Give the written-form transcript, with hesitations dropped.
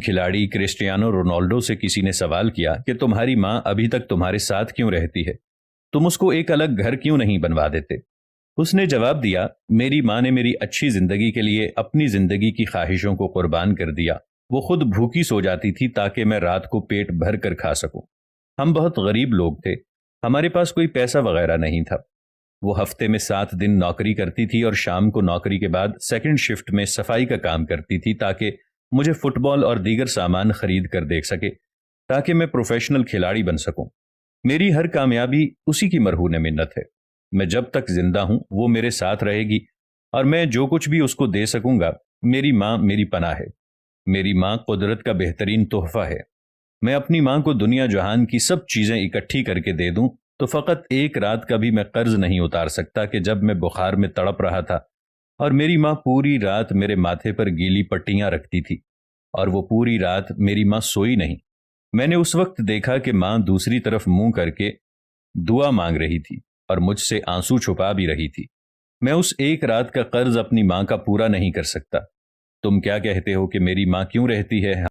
کھلاڑی Cristiano Ronaldo سے کسی نے سوال کیا کہ تمہاری ماں ابھی تک تمہارے ساتھ کیوں رہتی ہے، تم اس کو ایک الگ گھر کیوں نہیں بنوا دیتے؟ اس نے جواب دیا، میری ماں نے میری اچھی زندگی کے لیے اپنی زندگی کی خواہشوں کو قربان کر دیا۔ وہ خود بھوکی سو جاتی تھی تاکہ میں رات کو پیٹ بھر کر کھا سکوں۔ ہم بہت غریب لوگ تھے، ہمارے پاس کوئی پیسہ وغیرہ نہیں تھا۔ وہ ہفتے میں 7 دن نوکری کرتی تھی اور شام کو نوکری کے بعد سیکنڈ شفٹ میں صفائی کا کام کرتی تھی تاکہ مجھے فٹ بال اور دیگر سامان خرید کر دیکھ سکے، تاکہ میں پروفیشنل کھلاڑی بن سکوں۔ میری ہر کامیابی اسی کی مرہون منت ہے۔ میں جب تک زندہ ہوں وہ میرے ساتھ رہے گی، اور میں جو کچھ بھی اس کو دے سکوں گا، میری ماں میری پناہ ہے۔ میری ماں قدرت کا بہترین تحفہ ہے۔ میں اپنی ماں کو دنیا جہان کی سب چیزیں اکٹھی کر کے دے دوں تو فقط ایک رات کا بھی میں قرض نہیں اتار سکتا کہ جب میں بخار میں تڑپ رہا تھا اور میری ماں پوری رات میرے ماتھے پر گیلی پٹیاں رکھتی تھی، اور وہ پوری رات میری ماں سوئی نہیں۔ میں نے اس وقت دیکھا کہ ماں دوسری طرف منہ کر کے دعا مانگ رہی تھی اور مجھ سے آنسو چھپا بھی رہی تھی۔ میں اس ایک رات کا قرض اپنی ماں کا پورا نہیں کر سکتا۔ تم کیا کہتے ہو کہ میری ماں کیوں رہتی ہے